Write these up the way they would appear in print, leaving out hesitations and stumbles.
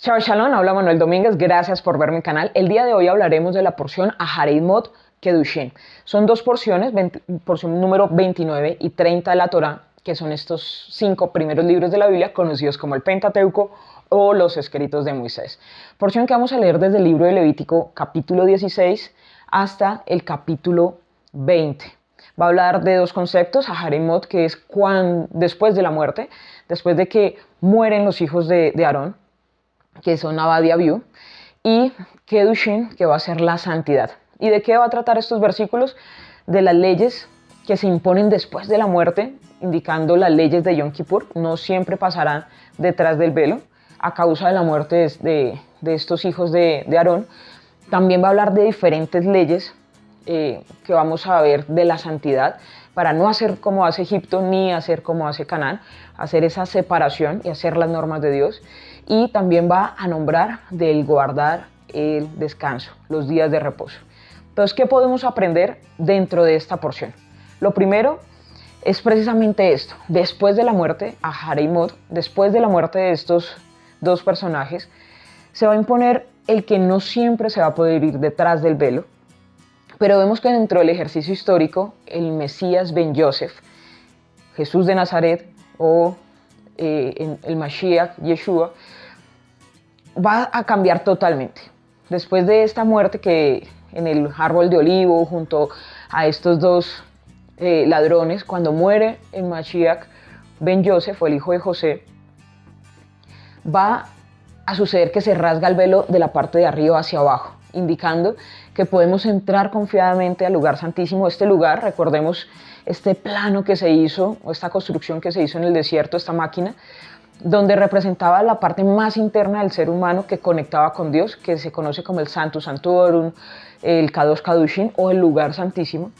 Chao Shalom, habla Manuel Domínguez, gracias por ver mi canal. El día de hoy hablaremos de la porción Aharei Mot Kedushin. Son dos porciones, porción número 29 y 30 de la Torá, que son estos 5 primeros libros de la Biblia, conocidos como el Pentateuco o los escritos de Moisés. Porción que vamos a leer desde el libro de Levítico, capítulo 16, hasta el capítulo 20. Va a hablar de dos conceptos, Aharei Mot, que es después de la muerte, después de que mueren los hijos de Aarón, que son Nabad y Abiú, y Kedushin, que va a ser la santidad. ¿Y de qué va a tratar estos versículos? De las leyes que se imponen después de la muerte, indicando las leyes de Yom Kippur. No siempre pasarán detrás del velo a causa de la muerte de estos hijos de Aarón. También va a hablar de diferentes leyes que vamos a ver de la santidad, para no hacer como hace Egipto ni hacer como hace Canaán, hacer esa separación y hacer las normas de Dios. Y también va a nombrar del guardar el descanso, los días de reposo. Entonces, ¿qué podemos aprender dentro de esta porción? Lo primero es precisamente esto. Después de la muerte, Aharei Mot, después de la muerte de estos dos personajes, se va a imponer el que no siempre se va a poder ir detrás del velo, pero vemos que dentro del ejercicio histórico, el Mesías Ben Yosef, Jesús de Nazaret o el Mashiach, Yeshua, va a cambiar totalmente. Después de esta muerte que en el árbol de olivo, junto a estos dos ladrones, cuando muere el Mashiach Ben Yosef, o el hijo de José, va a suceder que se rasga el velo de la parte de arriba hacia abajo, indicando que podemos entrar confiadamente al lugar santísimo. Este lugar, recordemos este plano que se hizo, o esta construcción que se hizo en el desierto, esta máquina, donde representaba la parte más interna del ser humano que conectaba con Dios, que se conoce como el Sanctus Sanctorum, el Kadosh Kadushin o el lugar santísimo.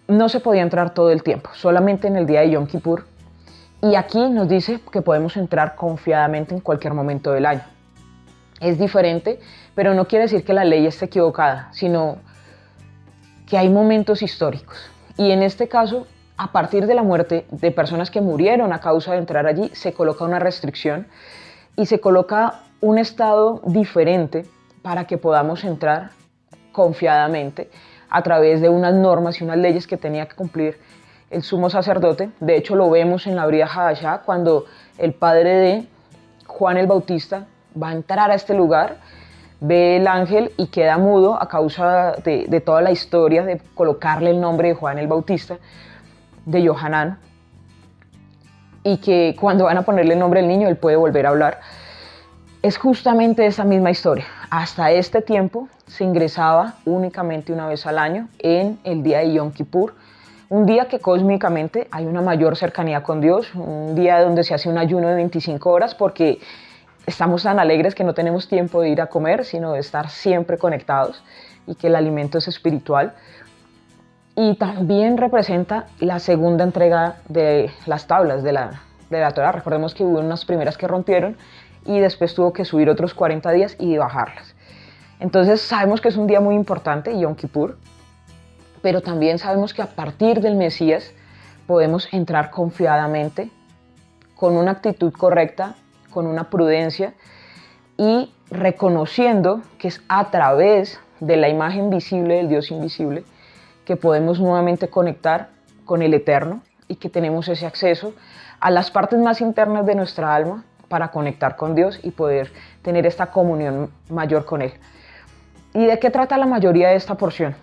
No se podía entrar todo el tiempo, solamente en el día de Yom Kippur. Y aquí nos dice que podemos entrar confiadamente en cualquier momento del año. Es diferente, pero no quiere decir que la ley esté equivocada, sino que hay momentos históricos. Y en este caso, a partir de la muerte de personas que murieron a causa de entrar allí, se coloca una restricción y se coloca un estado diferente para que podamos entrar confiadamente a través de unas normas y unas leyes que tenía que cumplir el sumo sacerdote. De hecho, lo vemos en la Brit Hadashah, cuando el padre de Juan el Bautista va a entrar a este lugar, ve el ángel y queda mudo a causa de toda la historia de colocarle el nombre de Juan el Bautista, de Yohanan, y que cuando van a ponerle el nombre al niño, él puede volver a hablar. Es justamente esa misma historia. Hasta este tiempo se ingresaba únicamente una vez al año en el día de Yom Kippur, un día que cósmicamente hay una mayor cercanía con Dios, un día donde se hace un ayuno de 25 horas porque estamos tan alegres que no tenemos tiempo de ir a comer, sino de estar siempre conectados, y que el alimento es espiritual. Y también representa la segunda entrega de las tablas de la Torá. Recordemos que hubo unas primeras que rompieron y después tuvo que subir otros 40 días y bajarlas. Entonces sabemos que es un día muy importante, Yom Kippur, pero también sabemos que a partir del Mesías podemos entrar confiadamente, con una actitud correcta, con una prudencia y reconociendo que es a través de la imagen visible del Dios invisible que podemos nuevamente conectar con el Eterno y que tenemos ese acceso a las partes más internas de nuestra alma para conectar con Dios y poder tener esta comunión mayor con Él. ¿Y de qué trata la mayoría de esta porción?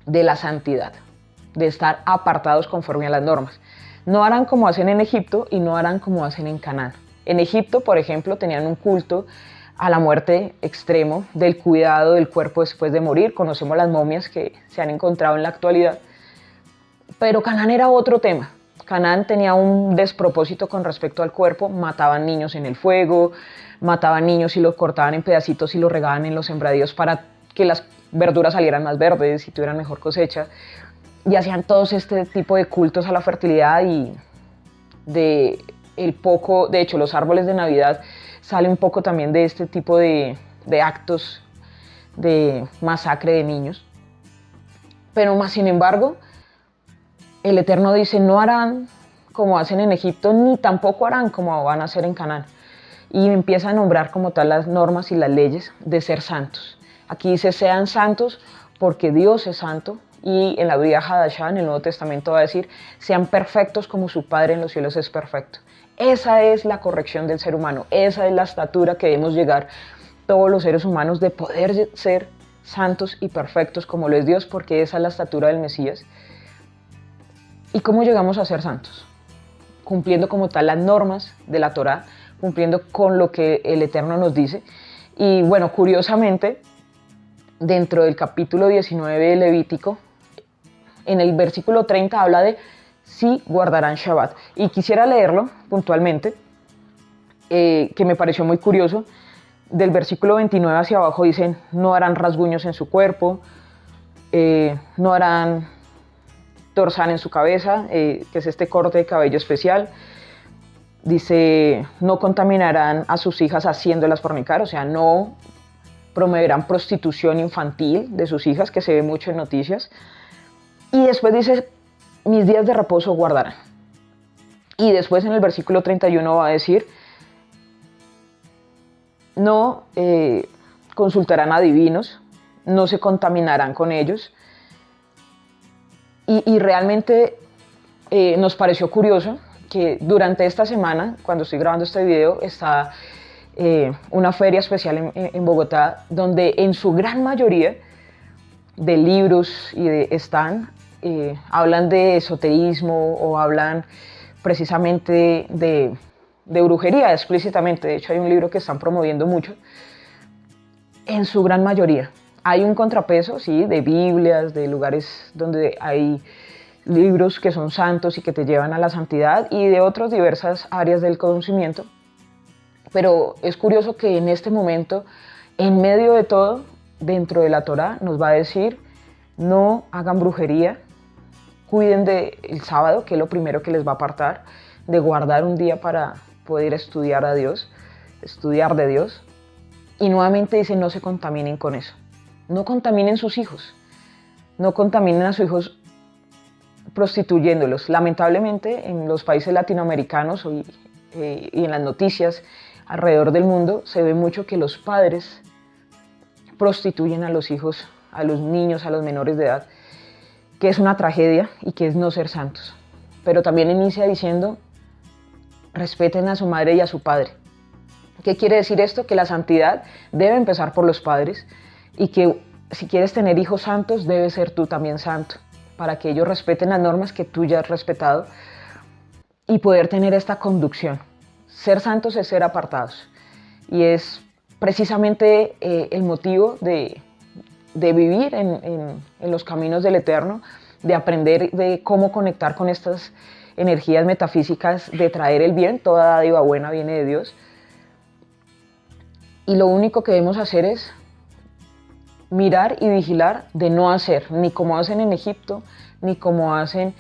De la santidad, de estar apartados conforme a las normas. No harán como hacen en Egipto y no harán como hacen en Canaán. En Egipto, por ejemplo, tenían un culto a la muerte extremo, del cuidado del cuerpo después de morir. Conocemos las momias que se han encontrado en la actualidad. Pero Canaán era otro tema. Canaán tenía un despropósito con respecto al cuerpo. Mataban niños en el fuego, mataban niños y los cortaban en pedacitos y los regaban en los sembradíos para que las verduras salieran más verdes y tuvieran mejor cosecha. Y hacían todos este tipo de cultos a la fertilidad y de hecho, los árboles de Navidad sale un poco también de este tipo de actos de masacre de niños. Pero más sin embargo, el Eterno dice, no harán como hacen en Egipto, ni tampoco harán como van a hacer en Canaán. y empieza a nombrar como tal las normas y las leyes de ser santos. Aquí dice sean santos porque Dios es santo, y en la Biblia Hadashah, en el Nuevo Testamento, va a decir sean perfectos como su Padre en los cielos es perfecto. Esa es la corrección del ser humano, esa es la estatura que debemos llegar todos los seres humanos, de poder ser santos y perfectos como lo es Dios, porque esa es la estatura del Mesías. ¿Y cómo llegamos a ser santos? Cumpliendo como tal las normas de la Torá, cumpliendo con lo que el Eterno nos dice. Y bueno, curiosamente, dentro del capítulo 19 de Levítico, en el versículo 30 habla de si guardarán Shabbat. Y quisiera leerlo puntualmente, que me pareció muy curioso. Del versículo 29 hacia abajo dicen, no harán rasguños en su cuerpo, no harán torzán en su cabeza, que es este corte de cabello especial. Dice, no contaminarán a sus hijas haciéndolas fornicar, o sea, no promoverán prostitución infantil de sus hijas, que se ve mucho en noticias. Y después dice, mis días de reposo guardarán. Y después en el versículo 31 va a decir, no consultarán a divinos, no se contaminarán con ellos. Y realmente nos pareció curioso que durante esta semana, cuando estoy grabando este video, está una feria especial en Bogotá, donde en su gran mayoría de libros y de stand hablan de esoterismo o hablan precisamente de brujería explícitamente. De hecho, hay un libro que están promoviendo mucho. En su gran mayoría hay un contrapeso, sí, de Biblias, de lugares donde hay libros que son santos y que te llevan a la santidad, y de otras diversas áreas del conocimiento. Pero es curioso que en este momento, en medio de todo, dentro de la Torá, nos va a decir, no hagan brujería, cuiden del sábado, que es lo primero que les va a apartar, de guardar un día para poder estudiar a Dios, estudiar de Dios. Y nuevamente dice, no se contaminen con eso. No contaminen sus hijos. No contaminen a sus hijos prostituyéndolos. Lamentablemente, en los países latinoamericanos y en las noticias alrededor del mundo, se ve mucho que los padres prostituyen a los hijos, a los niños, a los menores de edad, que es una tragedia y que es no ser santos. Pero también inicia diciendo, respeten a su madre y a su padre. ¿Qué quiere decir esto? Que la santidad debe empezar por los padres, y que si quieres tener hijos santos, debes ser tú también santo, para que ellos respeten las normas que tú ya has respetado y poder tener esta conducción. Ser santos es ser apartados, y es precisamente el motivo de vivir en los caminos del Eterno, de aprender de cómo conectar con estas energías metafísicas, de traer el bien. Toda dádiva buena viene de Dios, y lo único que debemos hacer es mirar y vigilar de no hacer ni como hacen en Egipto, ni como hacen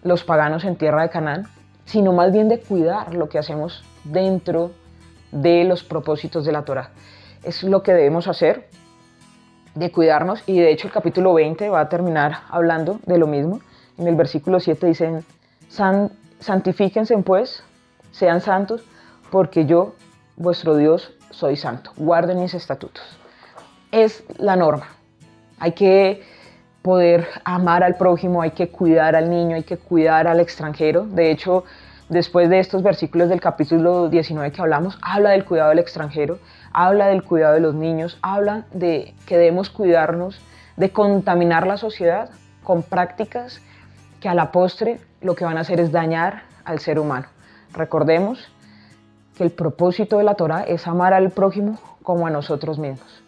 los paganos en tierra de Canaán, sino más bien de cuidar lo que hacemos dentro de los propósitos de la Torá. Es lo que debemos hacer, de cuidarnos. Y de hecho el capítulo 20 va a terminar hablando de lo mismo. En el versículo 7 dicen, santifíquense pues, sean santos, porque yo, vuestro Dios, soy santo. Guarden mis estatutos. Es la norma. Hay que poder amar al prójimo, hay que cuidar al niño, hay que cuidar al extranjero. De hecho, después de estos versículos del capítulo 19 que hablamos, habla del cuidado del extranjero, habla del cuidado de los niños, habla de que debemos cuidarnos de contaminar la sociedad con prácticas que a la postre lo que van a hacer es dañar al ser humano. Recordemos que el propósito de la Torá es amar al prójimo como a nosotros mismos.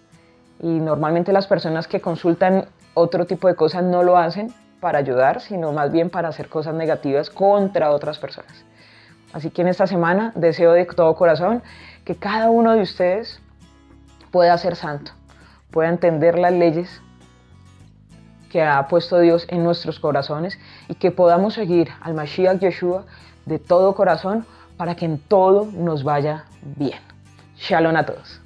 Y normalmente las personas que consultan otro tipo de cosas no lo hacen para ayudar, sino más bien para hacer cosas negativas contra otras personas. Así que en esta semana deseo de todo corazón que cada uno de ustedes pueda ser santo, pueda entender las leyes que ha puesto Dios en nuestros corazones, y que podamos seguir al Mashiach Yeshua de todo corazón para que en todo nos vaya bien. Shalom a todos.